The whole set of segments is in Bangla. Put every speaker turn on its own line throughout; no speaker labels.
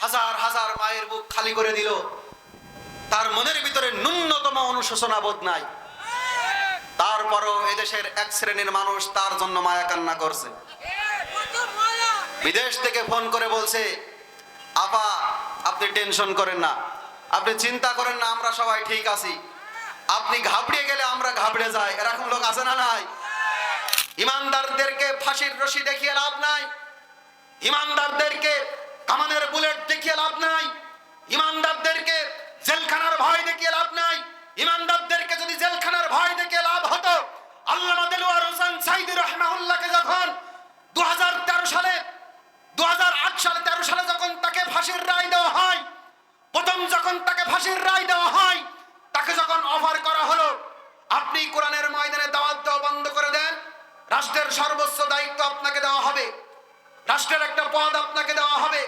হাজার হাজার মায়ের বুক খালি করে দিল, তার মনের ভিতরে ন্যূনতম অনুশোচনা বোধ নাই। তারপরও এদেশের এক শ্রেণীর মানুষ তার জন্য মায়া কান্না করছে। বিদেশ থেকে ফোন করে বলছে, আপা আপনি টেনশন করেন না, আপনি চিন্তা করেন না, আমরা সবাই ঠিক আছি। আপনি ঘাবড়িয়ে গেলে আমরা ঘাবড়ে যাই। এরকম লোক আছে না নাই? ইমানদারদেরকে ফাঁসির রশি দেখিয়ে লাভ নাই, ইমানদারদেরকে কামানের বুলেট দেখিয়ে লাভ নাই, ইমানদারদেরকে জেলখানার ভয় দেখিয়ে লাভ নাই। ইমানদারদেরকে যদি জেলখানার ভয় দেখিয়ে লাভ হতো, আল্লামা দেলোয়ার হোসেন সাইদি রাহমাহুল্লাহকে যখন 2013 সালে 13 সালে যখন তাকে ফাঁসির রায় দেওয়া হয়, প্রথম যখন তাকে ফাঁসির রায় দেওয়া হয়, তাকে যখন অফার করা হলো, আপনি কোরআনের ময়দানে দাওয়াত দেওয়া বন্ধ করে দেন, রাষ্ট্রের সর্বোচ্চ দায়িত্ব আপনাকে দেওয়া হবে, রাষ্ট্রের একটা পদ আপনাকে দেওয়া হবে,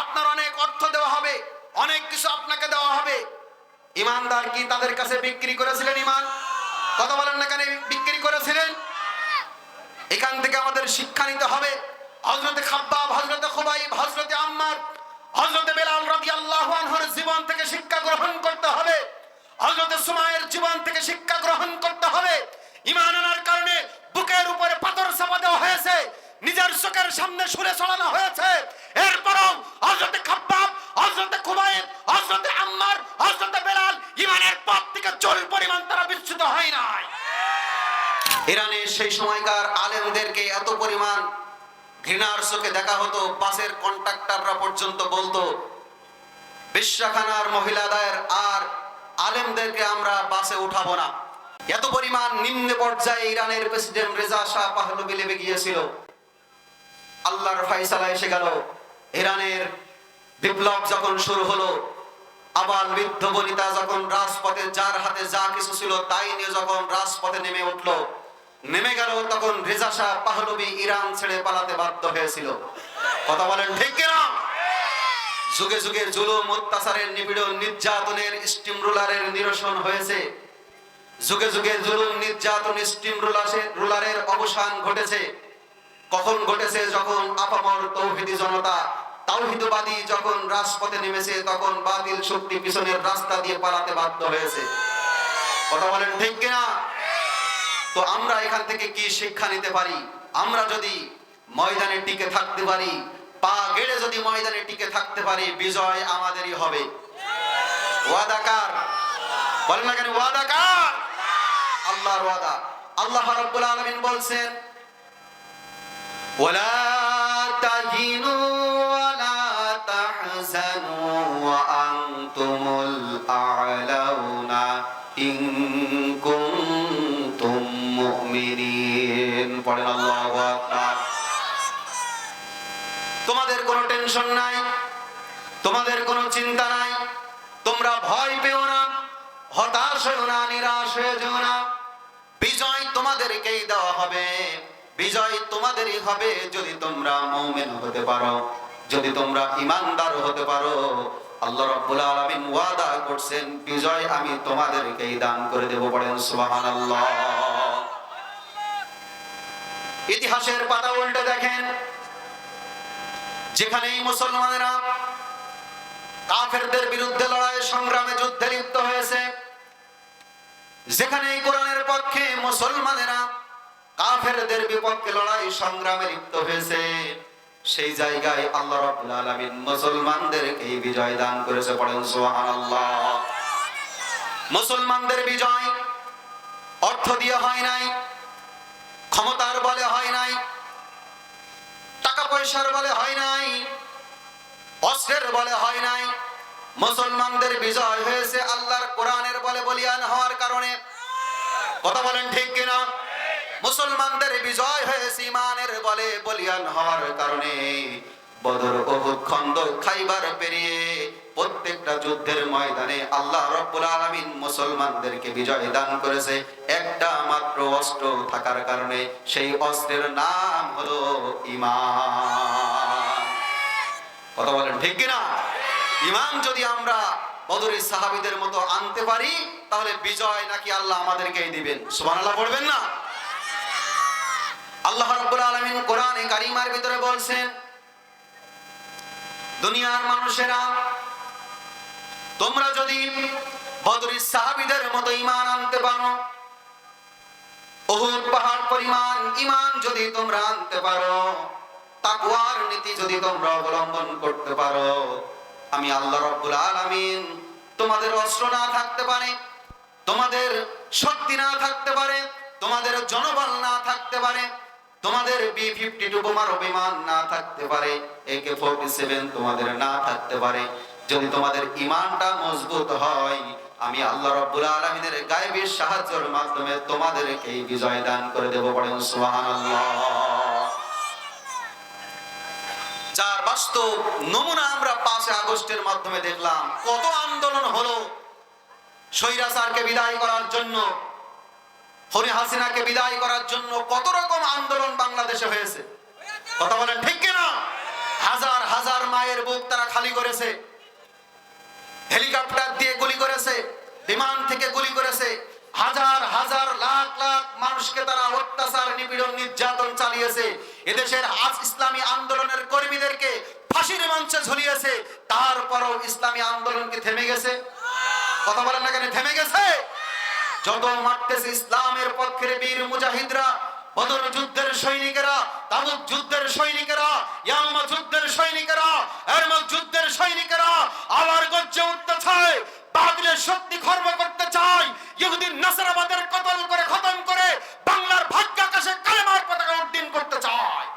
আপনার অনেক অর্থ দেওয়া হবে, অনেক কিছু আপনাকে দেওয়া হবে। ইমানদার কি তাদের কাছে বিক্রি করেছিলেন ইমান? কথা বলেন না কেন? বিক্রি করেছিলেন। এখান থেকে আমাদের শিক্ষা নিতে হবে। হযরতে খাব্বাব, হযরতে খুবাইব, হযরতে আম্মার, হযরতে বেলাল রাদিয়াল্লাহু আনহুর জীবন থেকে শিক্ষা গ্রহণ করতে হবে। হযরতে সুমাইয়ের জীবন থেকে শিক্ষা গ্রহণ করতে হবে। ঈমান আনার কারণে বুকের উপরে পাথর চাপা দেওয়া হয়েছে, নিজের চোখের সামনে ছুরি চালানো হয়েছে, এরপরও হযরতে খাব্বাব, হযরতে খুবাইব, হযরতে আম্মার, হযরতে বেলাল ঈমানের পথ থেকে চুল পরিমাণ তারা বিচ্যুত হয় নাই। ইরানে সেই সময়কার আলেমদেরকে এত পরিমাণ ঘৃণার চোখে দেখা হতো, বাসের কন্ট্রাক্টররা পর্যন্ত বলতো বিশ্বাখানার মহিলাদের আর আলেমদেরকে আমরা বাসে উঠাবো না। এত পরিমাণ নিম্ন পর্যায়ে ইরানের প্রেসিডেন্ট রেজা শাহ পাহলভি লেগে গিয়েছিল। আল্লাহর ফয়সালা এসে গেল। ইরানের বিপ্লব যখন শুরু হলো, আবাল বৃদ্ধ বনিতা যখন রাজপথে যার হাতে যা কিছু ছিল তাই নিয়ে যখন রাজপথে নেমে উঠলো, নেমে গেল, তখন রেজা শাহ পাহলভি ইরান ছেড়ে পালাতে বাধ্য হয়েছিল। কথা বলেন ঠিক কিনা? যুগে যুগে জুলুম, অত্যাচারের, নিপীড়ন, নির্যাতনের স্টিম রোলারের নিরসন হয়েছে। যুগে যুগে জুলুম, নির্যাতন, স্টিম রোলারের অবসান ঘটেছে। কখন ঘটেছে? যখন আপামর তৌহিদি জনতা, তাওহীদবাদী যখন রাজপথে নেমেছে, তখন বাতিল শক্তি পিছনের রাস্তা দিয়ে পালাতে বাধ্য হয়েছে। কথা বলেন ঠিক কিনা? তো আমরা এখান থেকে কি শিক্ষা নিতে পারি? আমরা যদি ময়দানে টিকে থাকতে পারি, পা গেড়ে যদি ময়দানে টিকে থাকতে পারি, বিজয় আমাদেরই হবে। ওয়াদা কার? বলেন না কেন? ওয়াদা কার? আল্লাহর ওয়াদা। আল্লাহ রাব্বুল আলামিন বলছেন, ওয়ালা তাহিনু ওয়ালা তাহজানু ওয়া আনতুমুল আ'লাউনা ইন কুনতুম মুমিনিন। পড়েন আল্লাহু আকবার। তোমাদের কোনো টেনশন নাই, তোমাদের কোনো চিন্তা নাই, তোমরা ভয় পেও না, হতাশ হও না, নিরাশ হয়ে যেও না। বিজয় তোমাদেরকেই দেওয়া হবে, বিজয় তোমাদেরই হবে যদি তোমরা মুমিন হতে পারো, যদি তোমরা ঈমানদার হতে পারো। আল্লাহ রাব্বুল আলামিন ওয়াদা করছেন, বিজয় আমি তোমাদেরকেই দান করে দেব। পড়েন সুবহানাল্লাহ। ইতিহাসের পাতা উল্টে দেখেন, যেখানেই মুসলমানেরা কাফেরদের বিরুদ্ধে লড়াই সংগ্রামে যুদ্ধে লিপ্ত হয়েছে, যেখানেই কোরআনের পক্ষে মুসলমানেরা কাফেরদের বিপক্ষে লড়াই সংগ্রামে লিপ্ত হয়েছে, সেই জায়গায় আল্লাহ রাব্বুল আলামিন মুসলমানদেরকে বিজয় দান করেছে। পড়েন সুবহানাল্লাহ। মুসলমানদের বিজয় অর্থ দিয়ে হয় নাই, ক্ষমতার বলে হয় নাই, টাকা পয়সার বলে হয় নাই, অস্ত্রের বলে হয় নাই। মুসলমানদের বিজয় হয়েছে আল্লাহর কোরআনের বলে বলিয়ান হওয়ার কারণে। কথা বলেন ঠিক কিনা? মুসলমানদের বিজয় হয়েছে ঈমানের বলে বলিয়ান হওয়ার কারণে। বদর, উহুদ, খন্দক, খাইবার পেরিয়ে প্রত্যেকটা যুদ্ধের ময়দানে আল্লাহ রাব্বুল আলামিন মুসলমানদেরকে বিজয় দান করেছে একটা মাত্র অস্ত্র থাকার কারণে। সেই অস্ত্রের নাম হলো ঈমান। কথা বলেন ঠিক কিনা? ঈমান যদি আমরা বদরের সাহাবীদের মতো আনতে পারি, তাহলে বিজয় নাকি আল্লাহ আমাদেরকেই দিবেন। সুবহানাল্লাহ পড়বেন না? আল্লাহ রাব্বুল আলামিন কোরআনে কারীমের ভিতরে বলছেন, দুনিয়ার মানুষেরা, তোমরা যদি বদরের সাহাবীদের মতো ঈমান আনতে পারো, উহুদ পাহাড় পরিমাণ ঈমান যদি তোমরা আনতে পারো, তাকওয়ার নীতি যদি তোমরা অবলম্বন করতে পারো, আমি আল্লাহ রাব্বুল আলামিন তোমাদের অস্ত্র না থাকতে পারে, তোমাদের শক্তি না থাকতে পারে, তোমাদের জনবল না থাকতে পারে, তোমাদের B-52 বোমার বিমান না থাকতে পারে, AK-47 তোমাদের না থাকতে পারে, যদি তোমাদের ঈমানটা মজবুত হয়, আমি আল্লাহ রাব্বুল আলামিনের গায়েবী সাহায্যের মাধ্যমে তোমাদেরকে বিজয় দান করে দেব। পড়েন সুবহানাল্লাহ। যার বাস্তব নমুনা আমরা 5 আগস্টের মাধ্যমে দেখলাম। কত আন্দোলন হলো স্বৈরাচারকে বিদায় করার জন্য, হরি হাসিনাকে বিদায় করার জন্য, কত রকম আন্দোলন বাংলাদেশে হয়েছে। কথা বলেন ঠিক কিনা? হাজার হাজার মায়ের বুক তারা খালি করেছে, হেলিকপ্টার দিয়ে গুলি করেছে, বিমান থেকে গুলি করেছে, হাজার হাজার লাখ লাখ মানুষকে তারা অত্যাচার, নিপীড়ন, নির্যাতন চালিয়েছে। এদেশের আজ ইসলামী আন্দোলনের কর্মীদেরকে ফাঁসির মঞ্চে ঝুলিয়েছে। তারপরও ইসলামী আন্দোলন কি থেমে গেছে? কথা বলেন না কেন? থেমে গেছে? যত মারতেছে ইসলামের পক্ষের বীর মুজাহিদরা, বদর যুদ্ধের সৈনিকেরা, তাবুক যুদ্ধের সৈনিকেরা, ইয়ামা যুদ্ধের সৈনিকেরা, এরমুক যুদ্ধের সৈনিকেরা আবার গর্জে উঠতে চায়, বাতিলের শক্তি খর্ব করতে চায়, ইহুদি নাসারাবাদের কতল করে খতম করে বাংলার ভাগ্য আকাশে কালেমার পতাকা উড্ডীন করতে চায়।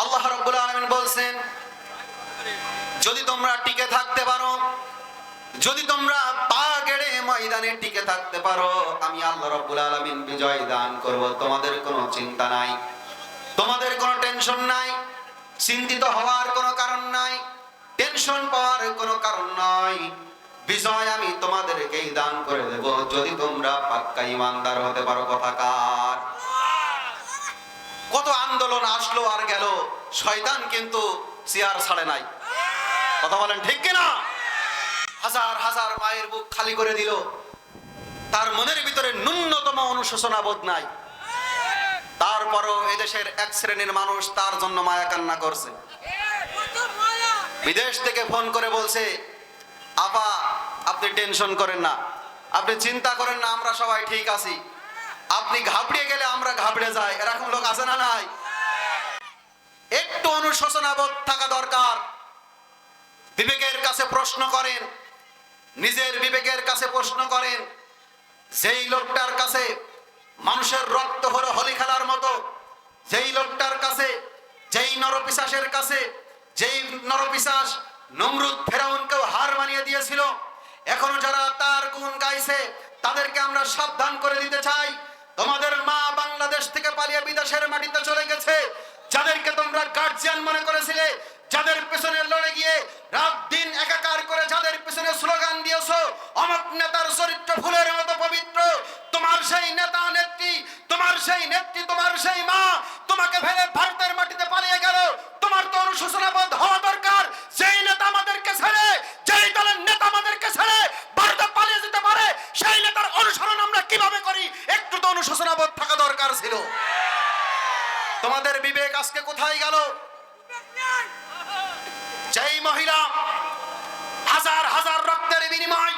আল্লাহ রাব্বুল আলামিন বলছেন, যদি তোমরা টিকে থাকতে পারো, যদি তোমরা পা গেড়ে ময়দানে টিকে থাকতে পারো, আমি আল্লাহ রাব্বুল আলামিন বিজয় দান করব। তোমাদের কোনো চিন্তা নাই, তোমাদের কোনো টেনশন নাই, চিন্তিত হওয়ার কোনো কারণ নাই, টেনশন পাওয়ার কোনো কারণ নাই। বিজয় আমি তোমাদেরকেই দান করে দেব যদি তোমরা পাক্কা ঈমানদার হতে পারো। কথা কার? কত আন্দোলন আসলো আর গেল, শয়তান কিন্তু চেয়ার ছাড়ে নাই। কথা বলেন ঠিক কিনা? হাজার হাজার মায়ের বুক খালি করে দিল, তার মনের ভিতরে ন্যূনতম অনুশোচনা বোধ নাই। তারপরও এদেশের এক শ্রেণীর মানুষ তার জন্য মায়া কান্না করছে। বিদেশ থেকে ফোন করে বলছে, আপা আপনি টেনশন করেন না, আপনি চিন্তা করেন না, আমরা সবাই ঠিক আছি, আপনি ঘাবড়িয়ে গেলে আমরা ঘাবড়ে যাই। এরকম লোক আছে না নাই? একটু অনুশোচনা বোধ থাকা দরকার। বিবেকের কাছে প্রশ্ন করেন, নিজের বিবেকের কাছে প্রশ্ন করেন। যেই লোকটার কাছে মানুষের রক্ত হলো হোলি খেলার মতো, যেই লোকটার কাছে, যেই নরপিশাচের কাছে, যেই নরপিশাচ নমরুদ ফেরাউনকেও হার মানিয়ে দিয়েছিল, এখনো যারা তার গুণ গাইছে তাদেরকে আমরা সাবধান করে দিতে চাই। তোমাদের মা বাংলাদেশ থেকে পালিয়ে বিদেশের মাটিতে চলে গেছে। যাদেরকে তোমরা গার্জিয়ান মনে করেছিলে, যাদের পেছনে লড়ে গিয়ে রাত দিন একাকার করে যাদের পেছনে স্লোগান দিয়েছো, অমুক নেতার চরিত্র ফুলের মতো পবিত্র, তোমার সেই নেতা নেত্রী, তোমার সেই নেত্রী, তোমার সেই মা তোমাকে ফেলে ভারতের মাটিতে পালিয়ে গেল। তোমার তো অনুশোচনা বোধ হওয়া দরকার। যেই নেতা আমাদেরকে ছেড়ে, যেই দলের নেতা আমাদেরকে ছেড়ে ভারতে পালিয়ে যেতে পারে, সেই নেতার অনুসরণ আমরা কিভাবে করি, একটু তো অনুশোচনা বোধ থাকা দরকার ছিল। তোমাদের বিবেক আজকে কোথায় গেল? যেই মহিলা হাজার হাজার রক্তের বিনিময়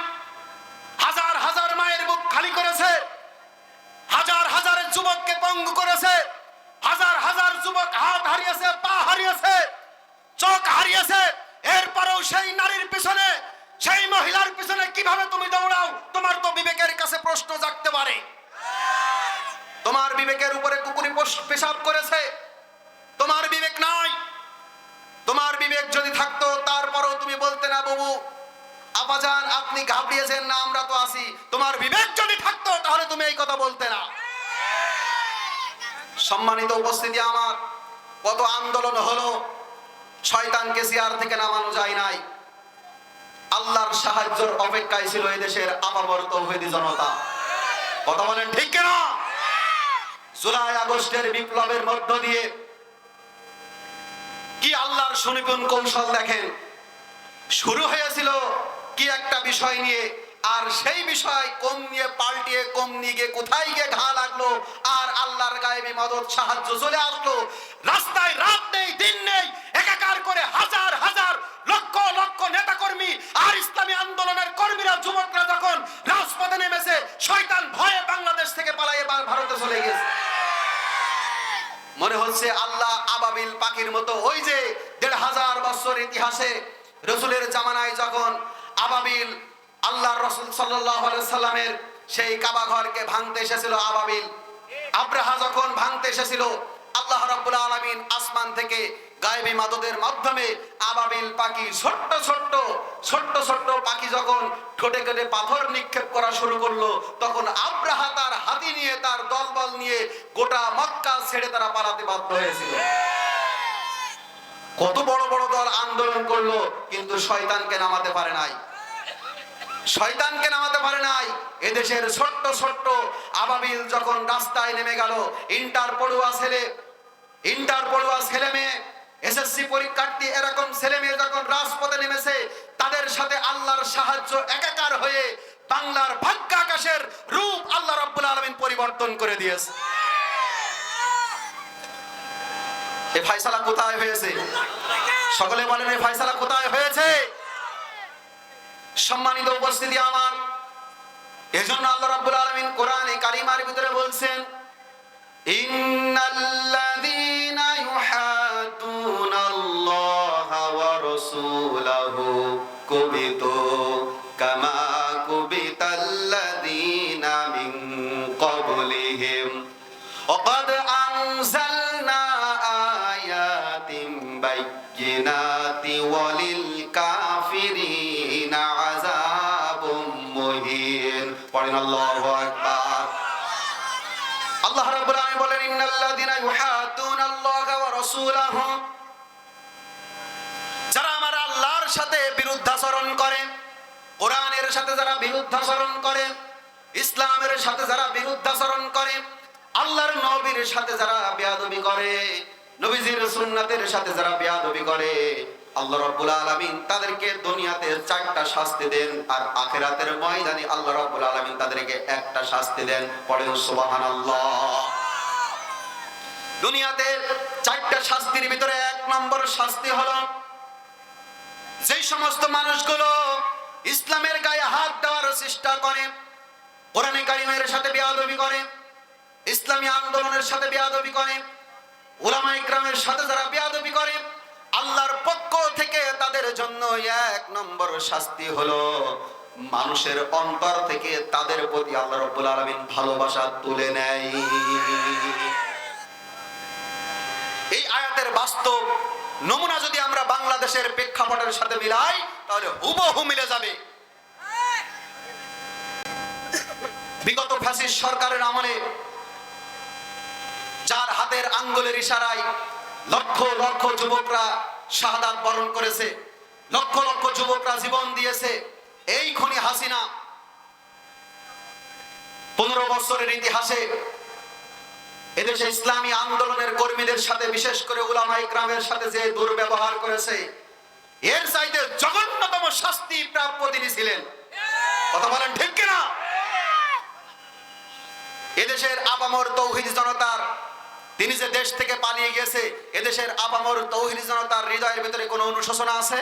হাজার হাজার মায়ের বুক খালি করেছে, হাজার হাজার যুবককে পঙ্গু করেছে, হাজার হাজার যুবক হাত হারিয়েছে, পা হারিয়েছে, চোখ হারিয়েছে, এরপরেও সেই নারীর পিছনে, সেই মহিলার পিছনে কিভাবে তুমি দৌড়াও? তোমার তো বিবেকের কাছে প্রশ্ন জাগতে পারে। তোমার বিবেকের উপরে কুকুরি পেশাব করেছে, তোমার বিবেক নাই। তোমার বিবেক যদি থাকতো তারপরও তুমি বলতে না, বাবু আপাজান আপনি ঘাবড়িয়েছেন না, আমরা তো আছি। তোমার বিবেক যদি থাকতো তাহলে তুমি এই কথা বলতে না। সম্মানিত উপস্থিতি আমার, কত আন্দোলন হলো, শয়তানকে চেয়ার থেকে নামানো যায় নাই। আল্লাহর সাহায্যের অপেক্ষায় ছিল এদেশের আপামর তৌহিদি জনতা। কথা বলেন ঠিক কিনা? জুলাই আগস্টের বিপ্লবের মধ্য দিয়ে কি আল্লাহর সুনিপুণ কৌশল দেখেন। শুরু হয়েছিল কি একটা বিষয় নিয়ে, আর সেই বিষয় কম নিয়ে পাল্টিয়ে কম নিয়ে গিয়ে কোথায় গিয়ে ঘা লাগলো, আর আল্লাহর গায়েবী মদদ সাহায্য চলে আসলো। রাস্তায় রাত নেই দিন নেই, একাকার করে হাজার হাজার লক্ষ লক্ষ নেতা কর্মী আর ইসলামী আন্দোলনের কর্মীরা যুবকরা যখন রাজপথে নেমেছে, শয়তান ভয়ে বাংলাদেশ থেকে পালায়ে ভারতে চলে গেছে। মনে হচ্ছে আল্লাহ আবাবিল পাখির মতো, ওই যে ১৫০০ বছর ইতিহাসে রসুলের জামানায় যখন আবাবিল আল্লাহর রাসূল সাল্লাল্লাহু আলাইহি সাল্লামের সেই কাবা ঘরকে ভাঙতে এসেছিল, আবাবিল আব্রাহা যখন ভাঙতে এসেছিল, আল্লাহ রাব্বুল আলামিন আসমান থেকে গায়েবী মাদদের মাধ্যমে আবাবিল পাখি ছোট্ট ছোট্ট ছোট্ট ছোট্ট পাখি যখন ঠোঁটে কেটে পাথর নিক্ষেপ করা শুরু করলো, তখন আব্রাহা তার হাতি নিয়ে তার দলবল নিয়ে গোটা মক্কা ছেড়ে তারা পালাতে বাধ্য হয়েছিল। কত বড় বড় দল আন্দোলন করলো, কিন্তু শয়তানকে নামাতে পারে নাই, শয়তানকে নামাতে পারে নাই। এদেশের ছোট্ট ছোট্ট আবাবিল যখন রাস্তায় নেমে গেল, ইন্টার পড়ুয়া ছেলে মেয়ে, এসএসসি পরীক্ষার্থী, এরকম ছেলে মেয়ে যখন রাজপথে নেমেছে, তাদের সাথে আল্লাহর সাহায্য একাকার হয়ে বাংলার ভাগ্য আকাশের রূপ আল্লাহ রাব্বুল আলামিন পরিবর্তন করে দিয়েছে। এই ফয়সালা কোথায় হয়েছে? সকলে বলেন, এই ফয়সালা কোথায় হয়েছে? সম্মানিত উপস্থিতি আমার, এজন্য আল্লাহ রাব্বুল আলামিন কোরআনে কারিমার ভিতরে বলছেন, ইন্নাল্লাযীনা ইউহাদ্দুনাল্লাহা ওয়া রাসূলাহু কুবিতু কামা কুবিতাল্লাযীনা মিন ক্বাবলিহিম ওয়া ক্বাদ আনজালনা আয়াতিন বাইয়িনাতি ওয়ালিল কাফিরিনা আযাবুম মুহিন। পড়েন আল্লাহু আকবার। আল্লাহ রাব্বুল আলামিন বলেন, ইন্নাল্লাযীনা ইউহাদ্দুনাল্লাহা ওয়া রাসূলাহু, যারা আমার আল্লাহর সাথে বিরুদ্ধাচরণ করে, কোরআনের সাথে যারা বিরুদ্ধাচরণ করে, ইসলামের সাথে যারা বিরুদ্ধাচরণ করে, আল্লাহর নবীর সাথে যারা বেয়াদবি করে, নবীজির সুন্নাতের সাথে যারা বেয়াদবি করে, আল্লাহ রাব্বুল আলামিন তাদেরকে দুনিয়াতে 4টা শাস্তি দেন, আর আখিরাতের ময়দানে আল্লাহ রাব্বুল আলামিন তাদেরকে একটা শাস্তি দেন। পড়েন সুবহানাল্লাহ। দুনিয়াতে 4টা শাস্তির ভিতরে 1 নম্বর শাস্তি হলো, যেই সমস্ত মানুষগুলো ইসলামের গায়ে হাত দেওয়ার চেষ্টা করে, কোরআনে কারিমের সাথে বেয়াদবি করে, ইসলামী আন্দোলনের সাথে বেয়াদবি করে, উলামা ইকরামের সাথে যারা বেয়াদবি করে, আল্লাহর পক্ষ থেকে তাদের জন্য 1 নম্বর শাস্তি হলো, মানুষের অন্তর থেকে তাদের প্রতি আল্লাহ রাব্বুল আলামিন ভালোবাসা তুলে নেয়। এই আয়াতের বাস্তব নমুনা যদি আমরা বাংলাদেশের প্রেক্ষাপটের সাথে মিলাই, তাহলে হুবহু মিলে যাবে। বিগত ফ্যাসিস্ট সরকারের আমলে যার হাতের আঙ্গুলের ইশারায় লক্ষ লক্ষ যুবকরা শাহাদাত বরণ করেছে, লক্ষ লক্ষ যুবকরা জীবন দিয়েছে, এই খুনি হাসিনা 15 বছরের ইতিহাসে এদেশে ইসলামী আন্দোলনের কর্মীদের সাথে, বিশেষ করে উলামা ইকরামের সাথে যে দুর্ব্যবহার করেছে, এর চাইতে জঘন্যতম শাস্তি প্রাপ্য তিনি ছিলেন। কথা বলেন ঠিক কিনা? এদেশের আপামর তৌহিদি জনতার, তিনি যে দেশ থেকে পালিয়ে গেছে, এদেশের আপামর তৌহিদি জনতার হৃদয়ের ভিতরে কোনো অনুশোচনা আছে?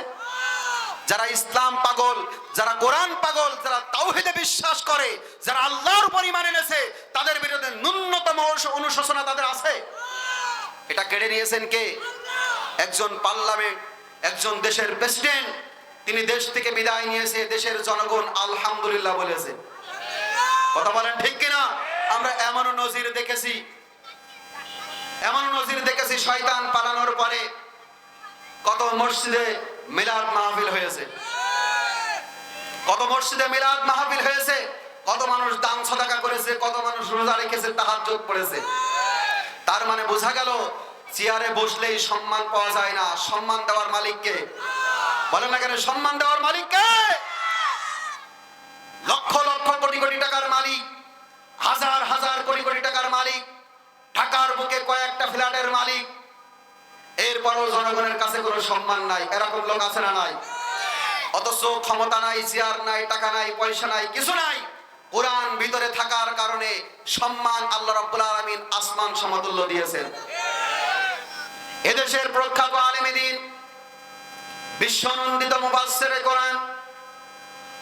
যারা ইসলাম পাগল, যারা কোরআন পাগল, যারা তাওহীদে বিশ্বাস করে, যারা আল্লাহর উপর ঈমান এনেছে, তাদের বিরুদ্ধে ন্যূনতম অনুশোচনা তাদের আছে? এটা কেড়ে নিয়েছেন কে? একজন পার্লামেন্ট, একজন দেশের প্রেসিডেন্ট, তিনি দেশ থেকে বিদায় নিয়েছে, দেশের জনগণ আলহামদুলিল্লাহ বলেছে। কথা বলেন ঠিক কিনা? আমরা এমনও নজির দেখেছি, শয়তান পালানোর পরে কত মসজিদে মিলাদ মাহফিল হয়েছে, কত মসজিদে মিলাদ মাহফিল হয়েছে, কত মানুষ দান সাদাকা করেছে, কত মানুষ রোজা রেখেছে, তাহাজ্জুদ পড়েছে। তার মানে বোঝা গেল, চেয়ারে বসলেই সম্মান পাওয়া যায় না। সম্মান দেওয়ার মালিক কে? বলেন না কেন? সম্মান দেওয়ার মালিক কে? লক্ষ লক্ষ কোটি কোটি টাকার মালিক, হাজার হাজার কোটি কোটি টাকার মালিক, ঢাকার বুকে কয়েকটা ফ্ল্যাটের মালিক, এরপরও জনগণের কাছে কোনো সম্মান নাই। এরকম লোক আছে না নাই? অথচ ক্ষমতা নাই, চেয়ার নাই, টাকা নাই, পয়সা নাই, কিছু নাই। কোরআন ভিতরে থাকার কারণে সম্মান আল্লাহ রাব্বুল আলামিন আসমান সমতুল্য দিয়েছেন। এদেশের প্রখ্যাত আলেমে দ্বীন, বিশ্বনন্দিত মুফাসসিরে কোরআন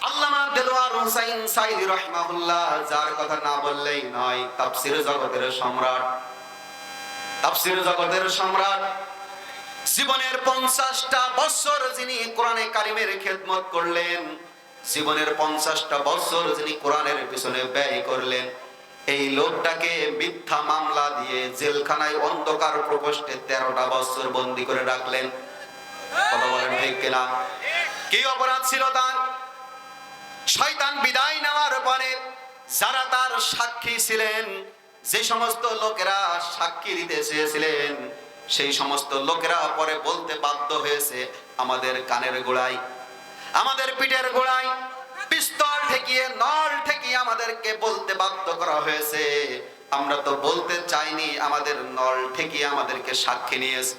আল্লামা দেলোয়ার হোসাইন সাঈদী রাহিমাহুল্লাহ, যার কথা না বললেই নয়, তাফসীর জগতের সম্রাট, তাফসীর জগতের সম্রাট। জীবনের 50টা বছর যিনি কোরআনে কারিমের খেদমত করলেন, জীবনের 50টা বছর যিনি কোরআনের পিছনে ব্যয় করলেন, এই লোকটাকে মিথ্যা মামলা দিয়ে জেলখানায় অন্ধকার প্রকোষ্ঠে 13টা বছর বন্দী করে রাখলেন। কথা বলেন ঠিক কিনা? কি অপরাধ ছিল তার? শয়তান বিদায় নেওয়ার পরে যারা তার সাক্ষী ছিলেন, যে সমস্ত লোকেরা সাক্ষী দিতে চেয়েছিলেন, সেই সমস্ত লোকেরা পরে বলতে বাধ্য হয়েছে, আমাদের কানের গোড়ায়, আমাদের পিঠের গোড়ায় পিস্তল ঠেকিয়ে, নল ঠেকিয়ে আমাদেরকে বলতে বাধ্য করা হয়েছে, আমরা তো বলতে চাইনি, আমাদের নল ঠেকিয়ে আমাদেরকে সাক্ষী নিয়েছে,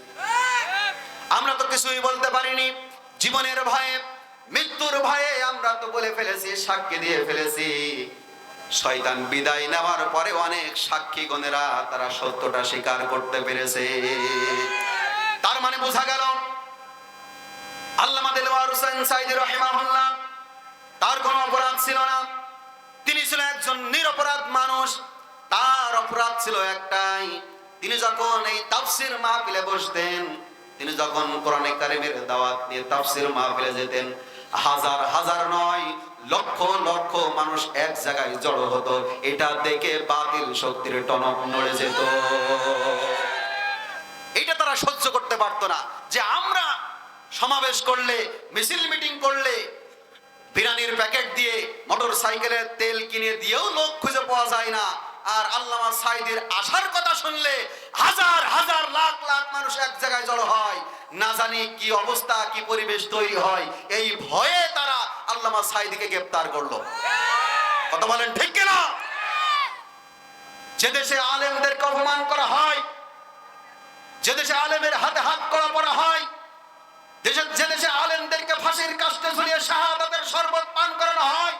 আমরা তো কিছুই বলতে পারিনি। জীবনের ভয়ে, মৃত্যুর ভয়ে আমরা তো বলে ফেলেছি, সাক্ষী দিয়ে ফেলেছি। শয়তান বিদায় নেওয়ার পরে অনেক সাক্ষীগণেরা তারা সত্যটা স্বীকার করতে পেরেছে। তার মানে বোঝা গেল আল্লামা দেলোয়ার হোসেন সাঈদী রাহিমাহুল্লাহ, তার কোনো অপরাধ ছিল না। তিনি ছিলেন একজন নিরপরাধ মানুষ। তার অপরাধ ছিল একটাই, তিনি যখন এই তাফসীর মাহফিলে বসতেন, তিনি যখন কোরআনে কারিমের দাওয়াত নিয়ে তাফসীর মাহফিলে যেতেন, হাজার হাজার নয়, লক্ষ লক্ষ মানুষ এক জায়গায় জড়ো হতো। এটা দেখে বাতিল শক্তির টনক নড়ে যেত। এটা তারা সহ্য করতে পারতো না যে আমরা সমাবেশ করলে, মিছিল মিটিং করলে, বিরিয়ানির প্যাকেট দিয়ে, মোটর সাইকেলের তেল কিনে দিয়েও লোক খুঁজে পাওয়া যায় না, আর আল্লামা সাঈদীর আসার কথা শুনলে হাজার হাজার লাখ লাখ মানুষ এক জায়গায় জড়ো হয়। না জানি কি অবস্থা, কি পরিবেশ তৈরি হয়। এই ভয়ে তারা আল্লামা সাঈদীকে গ্রেফতার করলো। কথা বলেন ঠিক কিনা? যে দেশে আলেমদেরকে অপমান করা হয়, যে দেশে আলেমের হাতে হাত করা হয়, যে দেশে আলেমদেরকে ফাঁসির কাস্টে ঝুলিয়ে শাহাদাতের শরবত পান করানো হয়,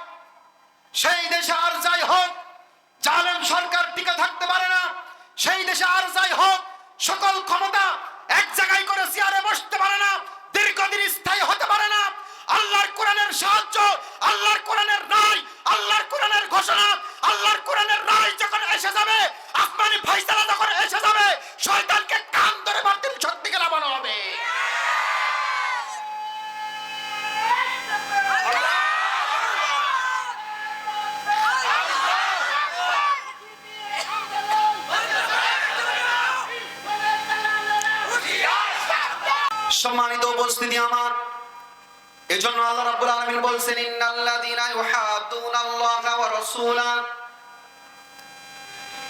সেই দেশে আর যাই হোক জালেম সরকার টিকে থাকতে পারে না। সেই দেশে আর যাই হোক সকল ক্ষমতা এক জায়গায় করে চেয়ারে বসতে পারে না, দীর্ঘদিন স্থায়ী হতে পারে না। আল্লাহর কোরআনের সাহায্য, আল্লাহর কোরআনের রায়, আল্লাহর কোরআনের ঘোষণা, আল্লাহর কোরআনের রায় যখন এসে যাবে, আসমানি ফয়সালা যখন এসে যাবে, শয়তানকে কান ধরে বাতিল শক্তিকে নামানো হবে। সম্মানিত উপস্থিতি আমার, এজন্য আল্লাহ রাব্বুল আলামিন বলছেন, ইন্নাল্লাযীনা ইউহাদ্দুনাল্লাহা ওয়া রাসূলা,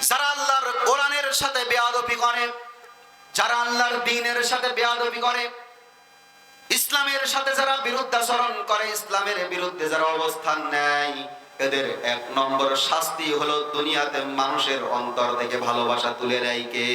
যারা আল্লাহর কোরআনের সাথে বেয়াদবি করে, যারা আল্লাহর দ্বীনের সাথে বেয়াদবি করে, ইসলামের সাথে যারা বিরুদ্ধাচরণ করে, ইসলামের বিরুদ্ধে যারা অবস্থান নেয়, এদের 1 নম্বর শাস্তি হলো দুনিয়াতে মানুষের অন্তর থেকে ভালোবাসা তুলে নেয় কে?